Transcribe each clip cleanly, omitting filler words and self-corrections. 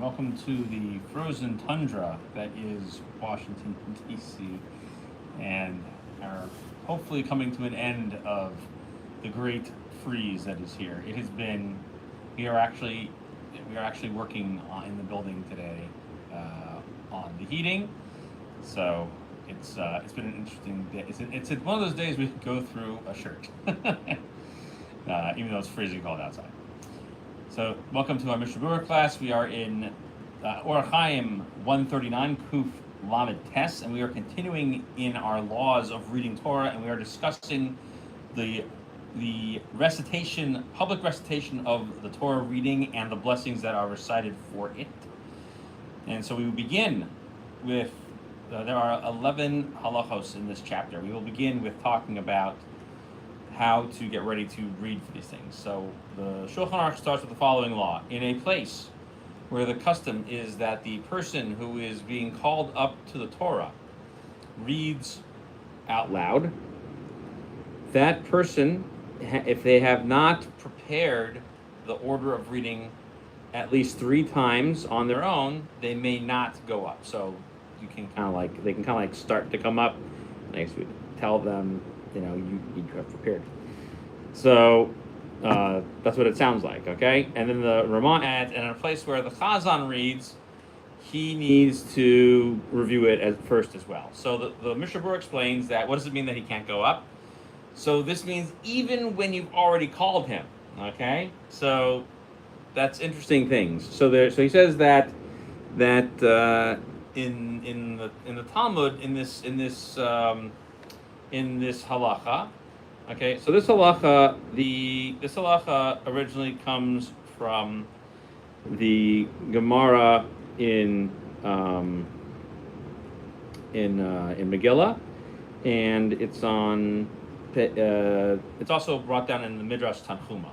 welcome to the frozen tundra that is Washington, D.C., and are hopefully coming to an end of the great freeze that is here. It has been, we are actually working in the building today on the heating, so it's been an interesting day. It's one of those days we go through a shirt, even though it's freezing cold outside. So, welcome to our Mishnah Berurah class. We are in Orach Chaim 139, Kuf Lamed Tes, and we are continuing in our laws of reading Torah, and we are discussing the recitation, public recitation of the Torah reading and the blessings that are recited for it. And so we will begin with, there are 11 halachos in this chapter. We will begin with talking about how to get ready to read for these things. So the Shulchan Aruch starts with the following law. In a place where the custom is that the person who is being called up to the Torah reads out loud, that person, if they have not prepared the order of reading at least 3 times on their own, they may not go up. So you can they can start to come up. Next week, tell them, you have prepared. So that's what it sounds like, okay? And then the Ramah adds, and in a place where the Chazan reads, he needs to review it at first as well. So the Mishnah Berurah explains that, what does it mean that he can't go up? So this means even when you've already called him, okay? So that's interesting things. So he says that in the Talmud, in this halacha, okay. So this halacha originally comes from the Gemara in Megillah, and it's also brought down in the Midrash Tanchuma.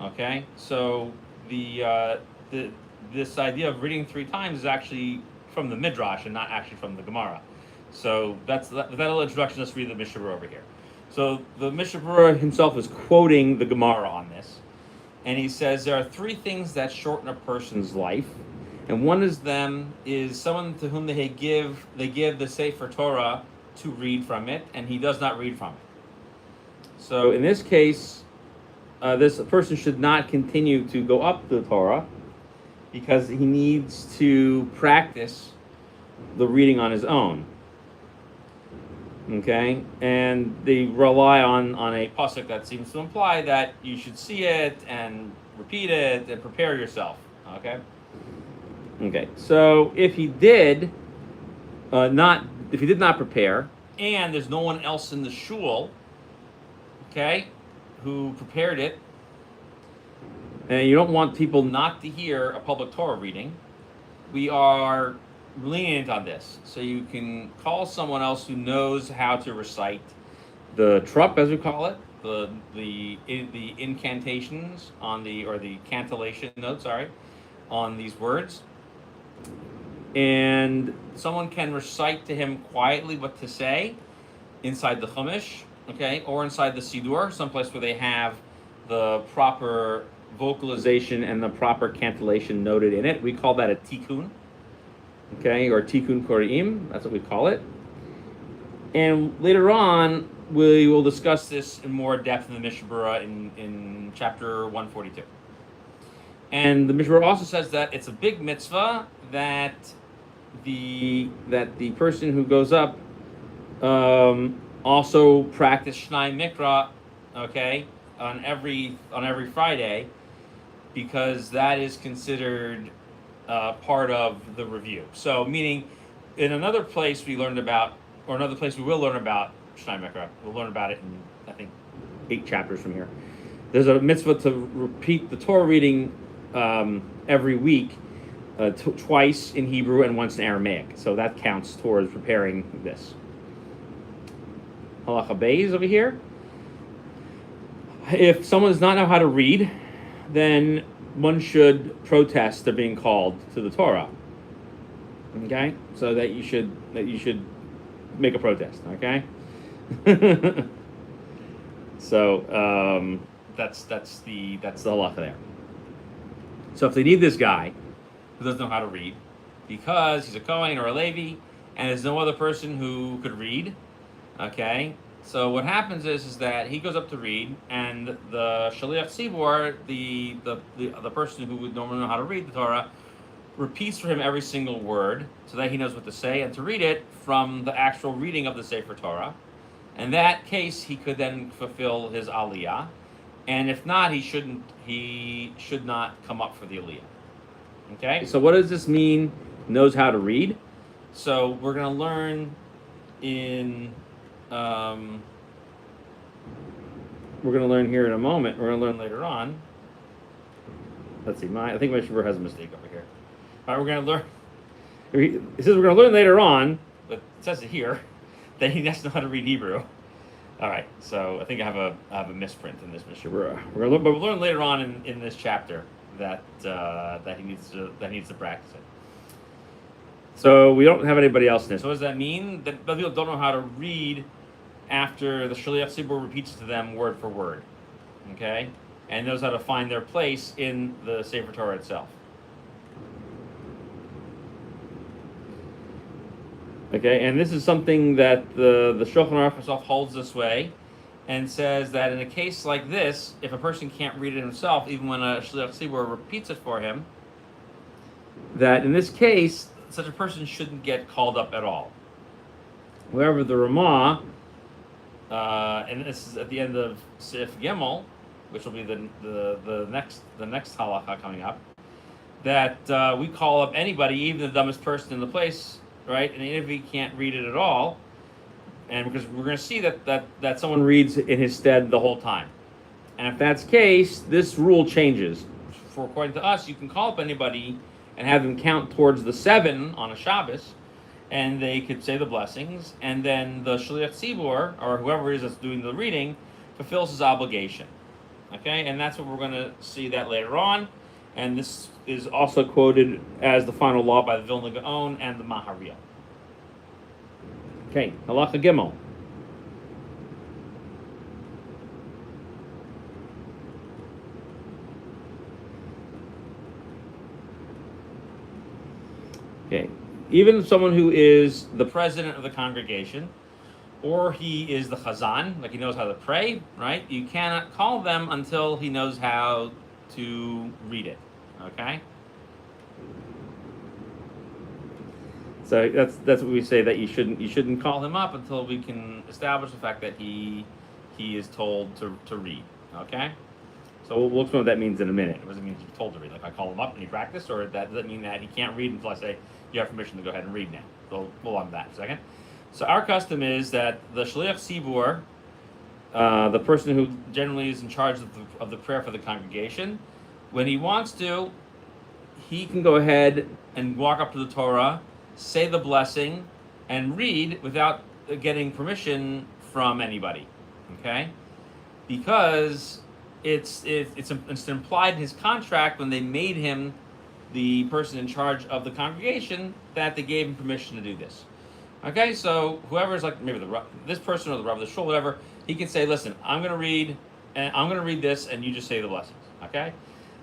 Okay, so this idea of reading 3 times is actually from the Midrash and not actually from the Gemara. So that little introduction. Let's read the Mishnah Berurah over here. So the Mishnah Berurah himself is quoting the Gemara on this, and he says there are 3 things that shorten a person's life, and one of them is someone to whom they give the Sefer Torah to read from it, and he does not read from it. So in this case, this person should not continue to go up the Torah because he needs to practice the reading on his own. Okay, and they rely on a pasuk that seems to imply that you should see it and repeat it and prepare yourself. Okay. So if he did not prepare, and there's no one else in the shul, okay, who prepared it, and you don't want people not to hear a public Torah reading, we are lenient on this. So you can call someone else who knows how to recite the trup, as we call it, the incantations or the cantillation notes, on these words. And someone can recite to him quietly what to say inside the Chumash, okay, or inside the Sidur, someplace where they have the proper vocalization and the proper cantillation noted in it. We call that a tikkun. Okay, or tikkun koreim, that's what we call it. And later on, we will discuss this in more depth in the Mishnah Berurah in chapter 142. And the Mishnah Berurah also says that it's a big mitzvah that the person who goes up also practice Shnai Mikra, okay, on every Friday, because that is considered part of the review. So, meaning, in another place we will learn about Shnai Mikra. We'll learn about it in, I think, 8 chapters from here. There's a mitzvah to repeat the Torah reading every week, twice in Hebrew and once in Aramaic. So that counts towards preparing this. Halacha Beis over here. If someone does not know how to read, then one should protest their being called to the Torah. Okay, so that you should make a protest. Okay, so that's the halacha there. So if they need this guy, who doesn't know how to read, because he's a Kohen or a Levi, and there's no other person who could read. Okay, so what happens is that he goes up to read, and the Shaliach Tzibor, the person who would normally know how to read the Torah, repeats for him every single word so that he knows what to say and to read it from the actual reading of the Sefer Torah. In that case, he could then fulfill his aliyah, and if not, he should not come up for the aliyah. Okay, so what does this mean? Knows how to read. So we're going to learn in we're going to learn here in a moment. We're going to learn later on. Let's see. I think my Shabur has a mistake over here. All right, we're going to learn. It says we're going to learn later on, but it says it here that he has to know how to read Hebrew. All right, so I think I have a misprint in this Mishnah. But we'll learn later on in this chapter that he needs to practice it. So we don't have anybody else in this. So what does that mean? That people don't know how to read after the Shaliach Tzibor repeats to them word for word, okay, and knows how to find their place in the Sefer Torah itself. Okay, and this is something that the Shulchan Aruch himself holds this way, and says that in a case like this, if a person can't read it himself, even when a Shaliach Tzibor repeats it for him, that in this case, such a person shouldn't get called up at all. However, the Ramah, and this is at the end of Sif Gimel, which will be the next halacha coming up, that we call up anybody, even the dumbest person in the place, right? And even if he can't read it at all, and because we're going to see that someone reads in his stead the whole time, and if that's the case, this rule changes. For according to us, you can call up anybody and have them count towards the 7 on a Shabbos, and they could say the blessings, and then the Shaliach Tzibor, or whoever it is that's doing the reading, fulfills his obligation. Okay, and that's what we're going to see that later on, and this is also quoted as the final law by the Vilna Gaon and the Maharil. Okay, Halacha Gimel. Okay, even someone who is the president of the congregation, or he is the chazan, like he knows how to pray, right? You cannot call them until he knows how to read it. Okay. So that's what we say, that you shouldn't call him up until we can establish the fact that he is told to read. Okay. So we'll explain what that means in a minute. What does it mean to be told to read? Like I call him up and he practice, or does that mean that he can't read until I say you have permission to go ahead and read now? So we'll on that in a second. So our custom is that the Shaliach Tzibor, the person who generally is in charge of the prayer for the congregation, when he wants to, he can go ahead and walk up to the Torah, say the blessing, and read without getting permission from anybody. Okay, because it's implied in his contract when they made him the person in charge of the congregation that they gave him permission to do this. Okay, so whoever's like maybe this person or the Rav of the shul, whatever, he can say, "Listen, I'm going to read this, and you just say the blessings." Okay,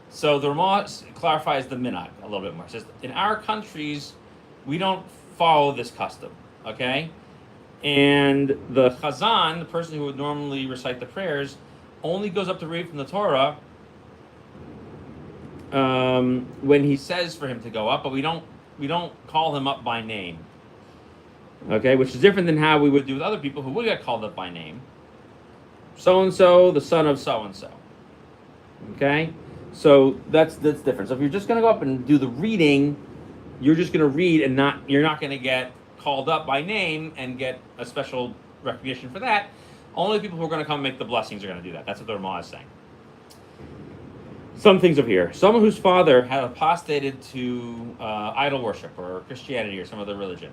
so the Ramah clarifies the minhag a little bit more. It says in our countries we don't follow this custom. Okay, and the chazan, the person who would normally recite the prayers, only goes up to read from the Torah when he says for him to go up, but we don't call him up by name. Okay, which is different than how we would do with other people who would get called up by name. So-and-so, the son of so-and-so. Okay, so that's different. So if you're just going to go up and do the reading, you're just going to read and you're not going to get called up by name and get a special recognition for that. Only people who are going to come make the blessings are going to do that. That's what the Ramah is saying. Some things over here. Someone whose father had apostated to idol worship or Christianity or some other religion.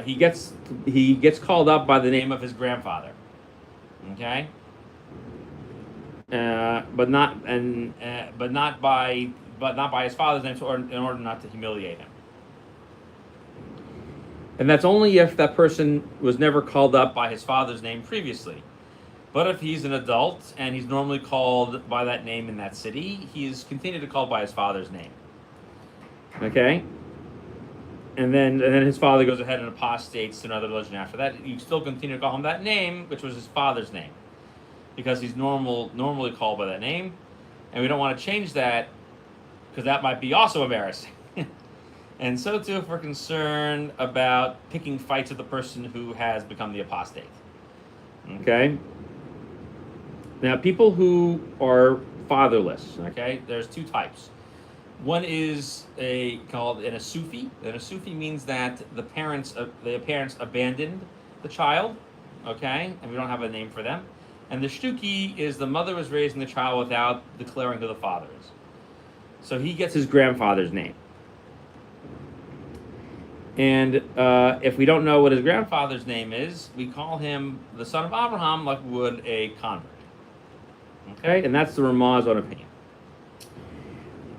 He gets called up by the name of his grandfather. Okay. But not by his father's name, in order not to humiliate him. And that's only if that person was never called up by his father's name previously. But if he's an adult and he's normally called by that name in that city, he's continued to call by his father's name. Okay? And then his father goes ahead and apostates to another religion after that. You still continue to call him that name, which was his father's name, because he's normally called by that name, and we don't want to change that because that might be also embarrassing. And so too, if we're concerned about picking fights with the person who has become the apostate. Okay? Now, people who are fatherless, okay, there's two types. One is called an asufi. An asufi means that the parents abandoned the child, okay, and we don't have a name for them. And the shtuki is the mother was raising the child without declaring who the father is. So he gets his grandfather's name. And if we don't know what his grandfather's name is, we call him the son of Abraham like we would a convert. Okay, and that's the Ramah's own opinion.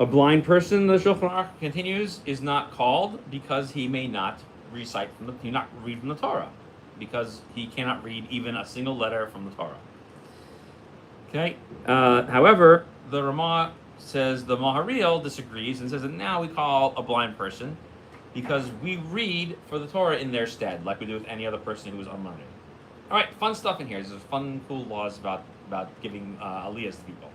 A blind person, the Shulchan Aruch continues, is not called because he may not read from the Torah, because he cannot read even a single letter from the Torah. Okay. However, the Ramah says the Maharil disagrees and says that now we call a blind person because we read for the Torah in their stead, like we do with any other person who is unlearned. All right, fun stuff in here. There's fun, cool laws about giving aliyahs to people.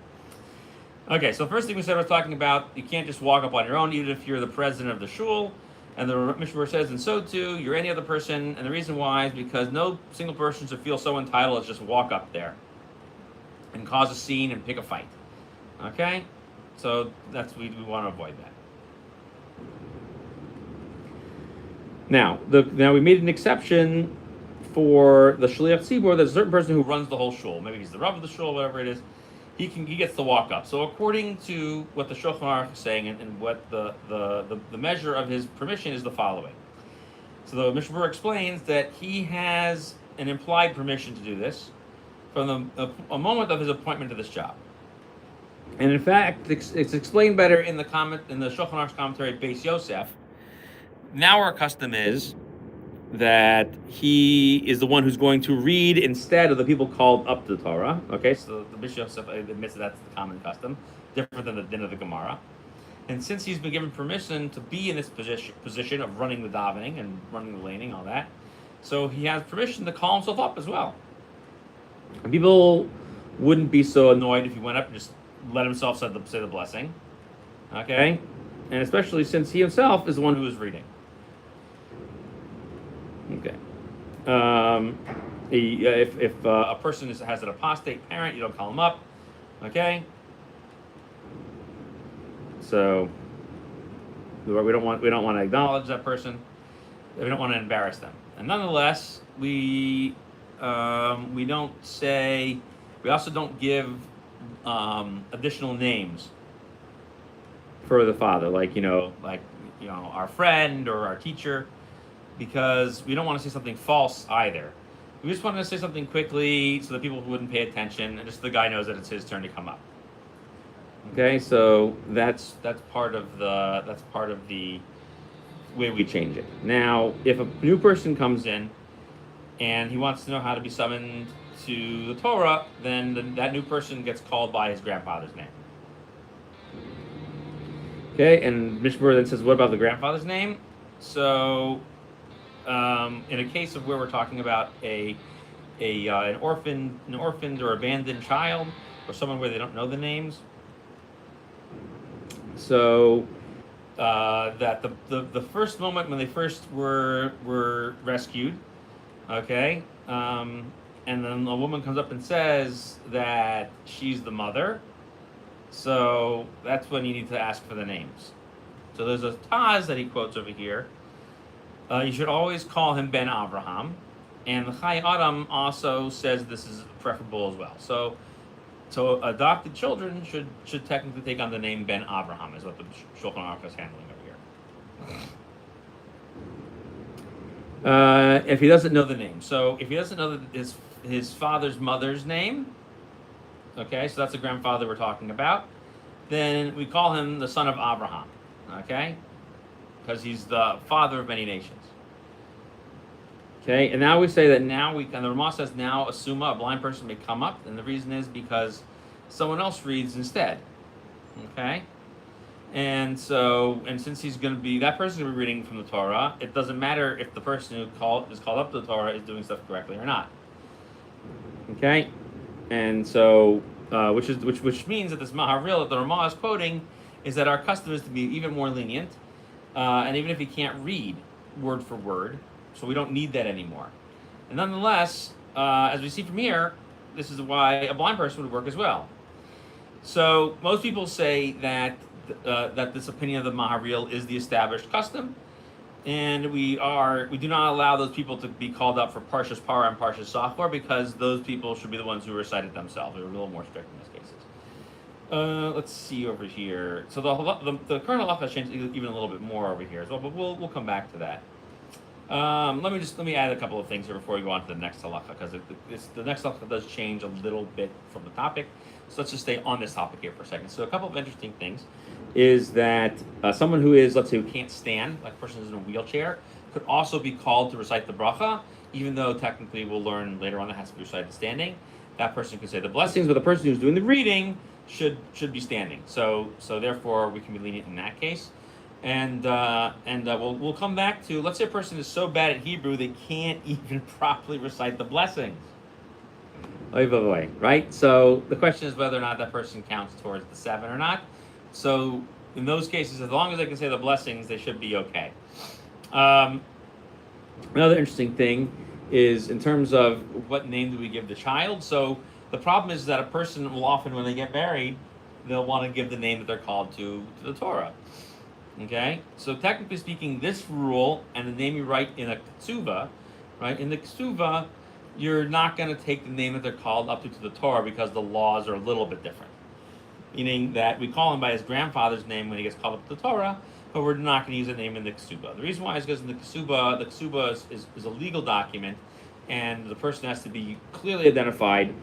Okay, so first thing we said, we're talking about you can't just walk up on your own, even if you're the president of the shul. And the Mishnah says, and so too, you're any other person. And the reason why is because no single person should feel so entitled as just walk up there and cause a scene and pick a fight. Okay, so we want to avoid that. Now we made an exception for the shliach tzibur. There's a certain person who runs the whole shul. Maybe he's the rav of the shul, whatever it is. He gets to walk up. So according to what the Shulchan Aruch is saying and what the measure of his permission is the following. So the Mishnah explains that he has an implied permission to do this from a moment of his appointment to this job. And in fact, it's explained better in the Shulchan Aruch's commentary, Beis Yosef. Now our custom is that he is the one who's going to read instead of the people called up to the Torah. Okay, so the Bishop admits that that's the common custom, different than the din of the Gemara. And since he's been given permission to be in this position of running the davening and running the laning, all that, so he has permission to call himself up as well. And people wouldn't be so annoyed if he went up and just let himself say the blessing. Okay, and especially since he himself is the one who is reading. Okay. If a person has an apostate parent, you don't call him up. Okay. So we don't want to acknowledge that person. We don't want to embarrass them. And nonetheless, we don't say. We also don't give additional names for the father, like our friend or our teacher, because we don't want to say something false either. We just want to say something quickly so that people wouldn't pay attention, and just the guy knows that it's his turn to come up. Okay, so that's part of the way we change it. Now, if a new person comes in and he wants to know how to be summoned to the Torah, then that new person gets called by his grandfather's name. Okay, and Mishnah then says, what about the grandfather's name? So in a case of where we're talking about an orphaned or abandoned child, or someone where they don't know the names, so that the first moment when they first were rescued, okay, and then a woman comes up and says that she's the mother, so that's when you need to ask for the names. So there's a Taz that he quotes over here. You should always call him Ben Avraham, and the Chai Adam also says this is preferable as well. So adopted children should technically take on the name Ben Avraham, is what the Shulchan Aruch is handling over here. If he doesn't know the name, so if he doesn't know his father's mother's name, okay, so that's the grandfather we're talking about, then we call him the son of Abraham, okay, because he's the father of many nations. Okay, and now we say that and the Ramah says now a summa, a blind person, may come up, and the reason is because someone else reads instead. Okay, And since he's going to be, that person's going to be reading from the Torah, it doesn't matter if the person who is called up to the Torah is doing stuff correctly or not. Okay? And so, which means that this Maharil that the Ramah is quoting is that our custom is to be even more lenient, and even if he can't read word for word, so we don't need that anymore. And nonetheless, as we see from here, this is why a blind person would work as well. So most people say that that this opinion of the Maharil is the established custom, and we do not allow those people to be called up for Parshas Parah and Parshas Zachor, because those people should be the ones who recite it themselves. We're a little more strict in those cases. Let's see over here. So the current halacha has changed even a little bit more over here as well, but we'll come back to that. Let me add a couple of things here before we go on to the next halacha, because the next halacha does change a little bit from the topic. So let's just stay on this topic here for a second. So a couple of interesting things is that someone who is, let's say, who can't stand, like a person who's in a wheelchair, could also be called to recite the bracha, even though technically we'll learn later on that has to be recited standing. That person could say the blessings, but the person who's doing the reading should be standing. So therefore we can be lenient in that case. And we'll come back to, let's say a person is so bad at Hebrew they can't even properly recite the blessings. Right? So the question is whether or not that person counts towards the 7 or not. So in those cases, as long as they can say the blessings, they should be okay. Another interesting thing is in terms of what name do we give the child. So the problem is that a person will often, when they get married, they'll want to give the name that they're called to the Torah. Okay? So technically speaking, this rule and the name you write in a ketsuva, right? In the ketsuva, you're not going to take the name that they're called up to the Torah because the laws are a little bit different. Meaning that we call him by his grandfather's name when he gets called up to the Torah, but we're not going to use that name in the ketsuba. The reason why is because in the ketsuba is a legal document, and the person has to be clearly identified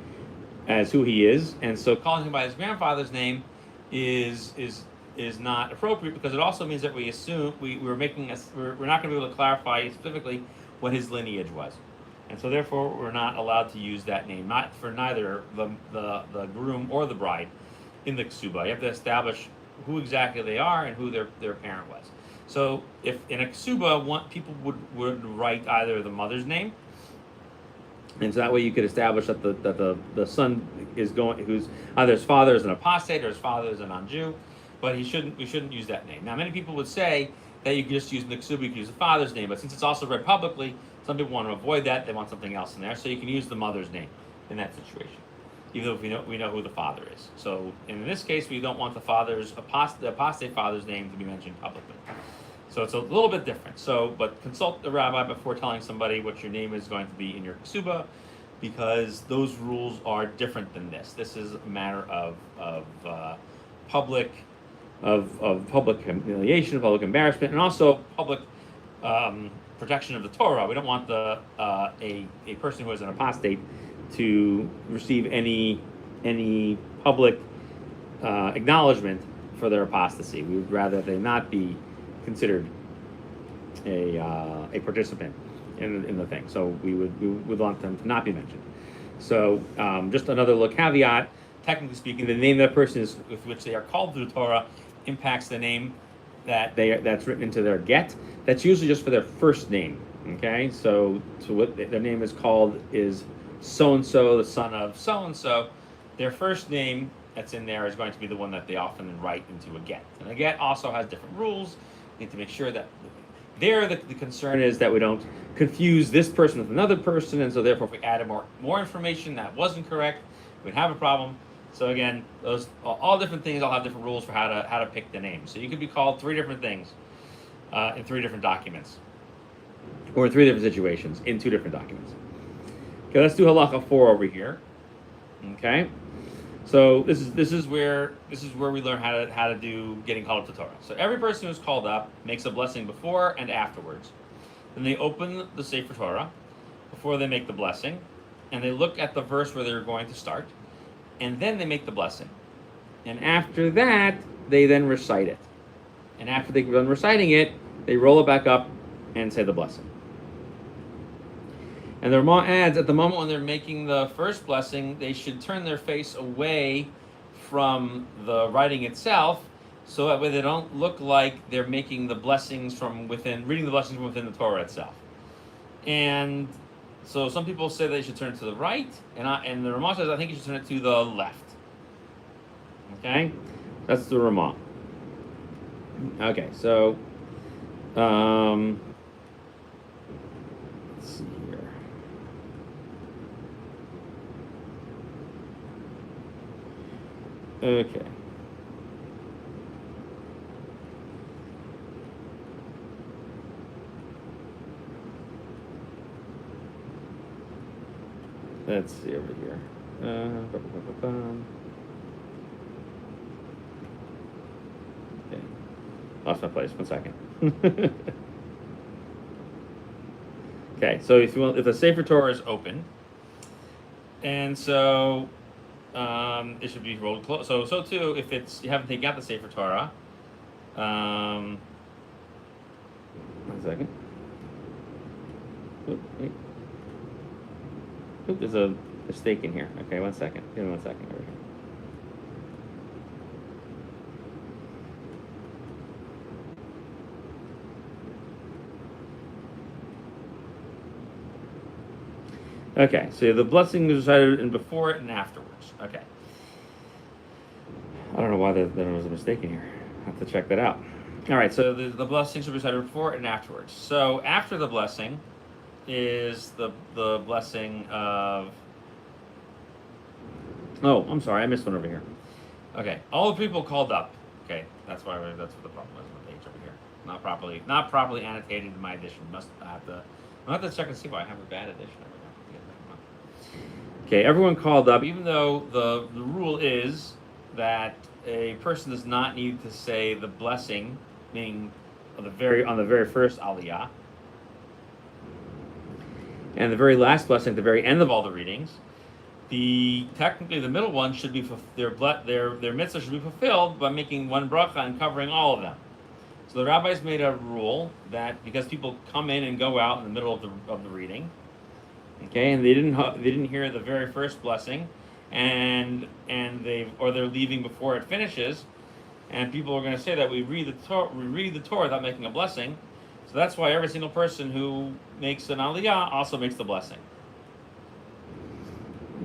as who he is, and so calling him by his grandfather's name is not appropriate, because it also means that we assume we're not going to be able to clarify specifically what his lineage was. And so therefore we're not allowed to use that name, not for neither the groom or the bride in the ksuba. You have to establish who exactly they are and who their parent was. So if in a ksuba, people would write either the mother's name, and so that way you could establish that the son is who's either his father is an apostate or his father is a non-Jew, but we shouldn't use that name. Now many people would say that you can just use in the ksuba, you can use the father's name, but since it's also read publicly, some people want to avoid that. They want something else in there, so you can use the mother's name in that situation, even though we know who the father is. So in this case, we don't want the apostate father's name to be mentioned publicly. So it's a little bit different. So, but consult the rabbi before telling somebody what your name is going to be in your ksuba, because those rules are different than this. This is a matter of public humiliation, public embarrassment, and also public protection of the Torah. We don't want a person who is an apostate to receive any public acknowledgement for their apostasy. We would rather they not be considered a participant in the thing. So we would want them to not be mentioned. So just another little caveat. Technically speaking, the name of that person is with which they are called to the Torah impacts the name that's written into their get. That's usually just for their first name. Okay, so what their name is called is so and so, the son of so and so. Their first name that's in there is going to be the one that they often write into a get. And a get also has different rules. You need to make sure that the concern is that we don't confuse this person with another person, and so therefore if we added more information that wasn't correct, we'd have a problem. So again, those all different things all have different rules for how to pick the name. So you could be called 3 different things in 3 different documents, or in 3 different situations in 2 different documents. Okay, let's do halacha 4 over here. Okay, so this is where we learn how to do getting called up to Torah. So every person who's called up makes a blessing before and afterwards. Then they open the Sefer Torah before they make the blessing, and they look at the verse where they're going to start, and then they make the blessing. And after that, they then recite it. And after they've done reciting it, they roll it back up and say the blessing. And the Ramah adds, at the moment when they're making the first blessing, they should turn their face away from the writing itself so that way they don't look like they're making the blessings from within, reading the blessings from within the Torah itself. And so some people say they should turn it to the right, and the Ramah says I think you should turn it to the left. Okay, that's the Ramah. Okay, so let's see here. Okay. Let's see over here. Okay. Lost my place. 1 second. Okay, so if the Sefer Torah is open, and so it should be rolled close. So too, if you haven't taken out the Sefer Torah. 1 second. Wait. Oop, there's a mistake in here. Okay, 1 second. Give me 1 second over here. Okay, so the blessing is recited in before it and afterwards. Okay. I don't know why there was a mistake in here. I have to check that out. All right, so the blessing should be recited before and afterwards. So after the blessing is the blessing of... Oh, I'm sorry, I missed one over here. Okay, all the people called up. Okay, that's what the problem was with the page over here. Not properly annotated in my edition. I'll have to check and see why I have a bad edition over here. Okay, everyone called up, even though the rule is that a person does not need to say the blessing, meaning on the very first aliyah, and the very last blessing at the very end of all the readings. Technically the middle one should be their mitzvah should be fulfilled by making one bracha and covering all of them. So the rabbis made a rule that because people come in and go out in the middle of the reading, okay, and they didn't hear the very first blessing, and they're leaving before it finishes, and people are going to say that we read the Torah without making a blessing. So that's why every single person who makes an aliyah also makes the blessing.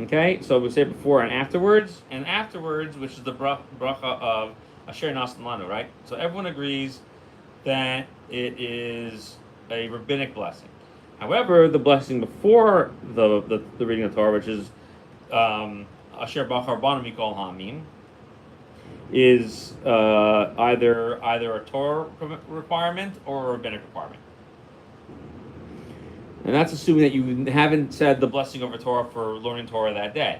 Okay, so we say before and afterwards, which is the bracha of Asher Nasan Lanu, right? So everyone agrees that it is a rabbinic blessing. However, the blessing before the reading of Torah, which is Asher Bachar Banu Mikol Hamim, is either a Torah requirement or a rabbinic requirement. And that's assuming that you haven't said the blessing over Torah for learning Torah that day.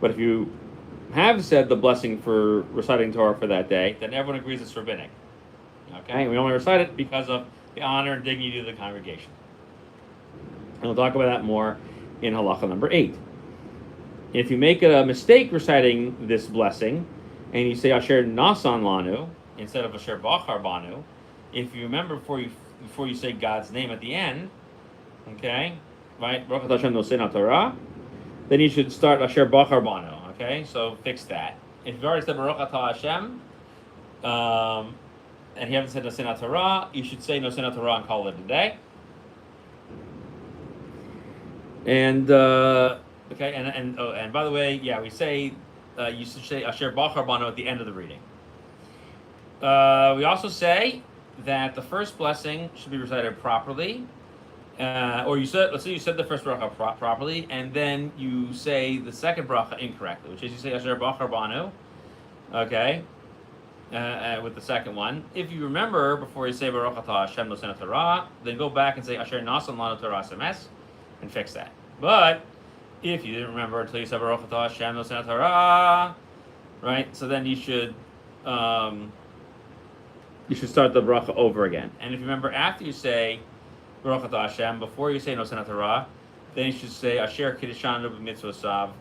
But if you have said the blessing for reciting Torah for that day, then everyone agrees it's rabbinic. Okay? And we only recite it because of the honor and dignity of the congregation. And we'll talk about that more in halacha number 8. If you make a mistake reciting this blessing, and you say Asher Nasan Lanu instead of Asher Bachar Banu, if you remember before you say God's name at the end, okay, right, Baruch Hashem Nosei Torah, then you should start Asher Bachar Banu. Okay, so fix that. If you've already said Baruch Atah Hashem, and you haven't said Nosei Torah, you should say Nosei Torah and call it a day. And okay, and by the way, yeah, we say you should say Asher Bachar Banu at the end of the reading. We also say that the first blessing should be recited properly, or let's say you said the first bracha properly, and then you say the second bracha incorrectly, which is you say Asher Bachar Banu, okay, with the second one. If you remember before you say Baruch Atah Hashem Nosei Torah, then go back and say Asher Nasan Lanu Torah Semes, and fix that. But if you didn't remember until you said Baruch Atah Hashem Nosei Torah, right? So then you should start the bracha over again. And if you remember after you say Baruch Atah Hashem, before you say Nosei Torah, then you should say Asher Kiddishanu b'mitzvosav,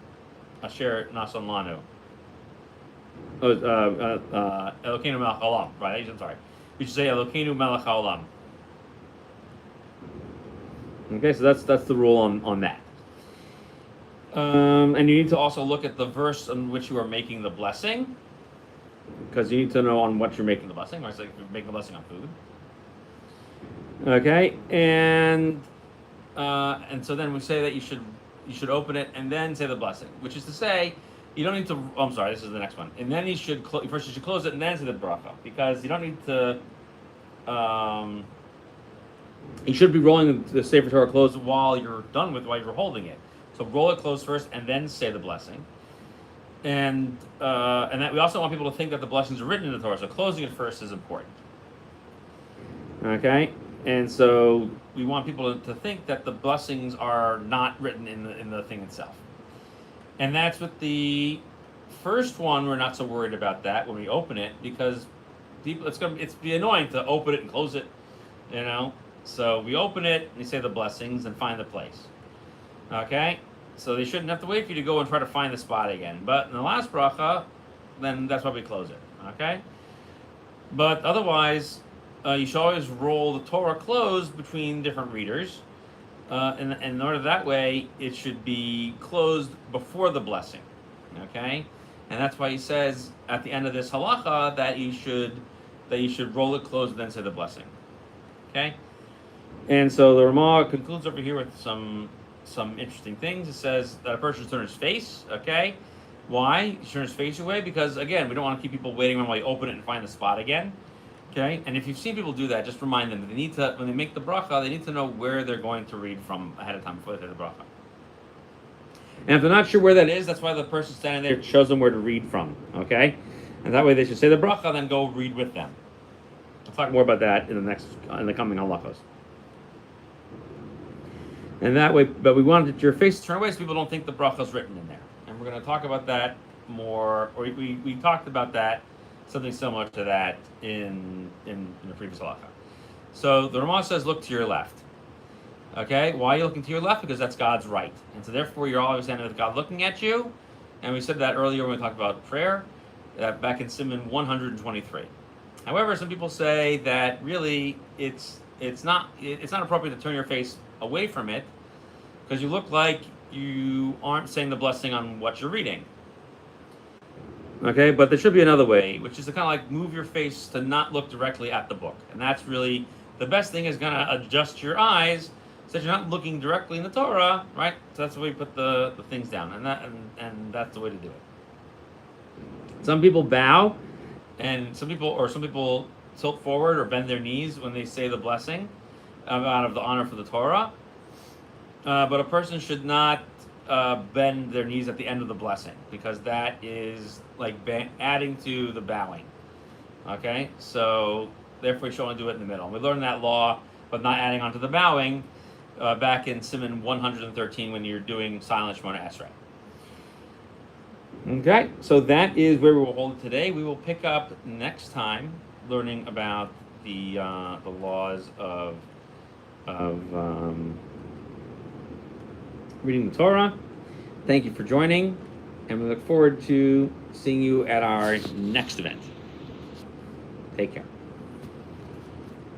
Asher Nasan Lanu. Elokeinu Melech Haolam. Right? I'm sorry. You should say Elokeinu Melech Haolam. Okay, so that's the rule on that. And you need to also look at the verse on which you are making the blessing. because you need to know on what you're making the blessing. Right? So if you're making a blessing on food. Okay, and so then we say that you should open it and then say the blessing, which is to say, you don't need to. Oh, I'm sorry, this is the next one. And then you should first you should close it and then say the bracha, because you don't need to. You should be rolling the Sefer Torah closed while you're holding it. So roll it closed first and then say the blessing. And that we also want people to think that the blessings are written in the Torah. So closing it first is important. Okay. And so we want people to think that the blessings are not written in the thing itself. And that's with the first one. We're not so worried about that when we open it, because it's be annoying to open it and close it, you know. So we open it and we say the blessings and find the place. Okay. So they shouldn't have to wait for you to go and try to find the spot again. But in the last bracha, then that's why we close it. Okay. But otherwise, you should always roll the Torah closed between different readers, and in order that way it should be closed before the blessing, okay? And that's why he says at the end of this halacha that you should roll it closed and then say the blessing, okay? And so the Ramah concludes over here with some interesting things. It says that a person should turn his face, okay? Why? He should turn his face away because, again, we don't want to keep people waiting around while you open it and find the spot again. Okay, and if you've seen people do that, just remind them that they need to, when they make the bracha, they need to know where they're going to read from ahead of time before they say the bracha. And if they're not sure where that is, that's why the person standing there shows them where to read from. Okay, and that way they should say the bracha, then go read with them. I'll talk more about that in the coming halachos. And that way, but we wanted your face to turn away so people don't think the bracha is written in there. And we're going to talk about that more, or we talked about that. Something similar to that in the previous halacha. So the Ramah says, look to your left. Okay, why are you looking to your left? Because that's God's right. And so therefore you're always standing with God looking at you. And we said that earlier when we talked about prayer, back in Siman 123. However, some people say that really it's not appropriate to turn your face away from it, because you look like you aren't saying the blessing on what you're reading. Okay, but there should be another way, which is to kind of like move your face to not look directly at the book. And that's really the best thing, is going to adjust your eyes so that you're not looking directly in the Torah, right? So that's the way you put the things down, and that's the way to do it. Some people bow, and some people tilt forward or bend their knees when they say the blessing out of the honor for the Torah. But a person should not bend their knees at the end of the blessing, because that is like adding to the bowing. Okay, so therefore you should only do it in the middle. We learned that law, but not adding on to the bowing, back in Siman 113 when you're doing silent Shemona Esrei. Okay, so that is where we will hold it today. We will pick up next time learning about the laws of reading the Torah. Thank you for joining, and we look forward to seeing you at our next event. Take care.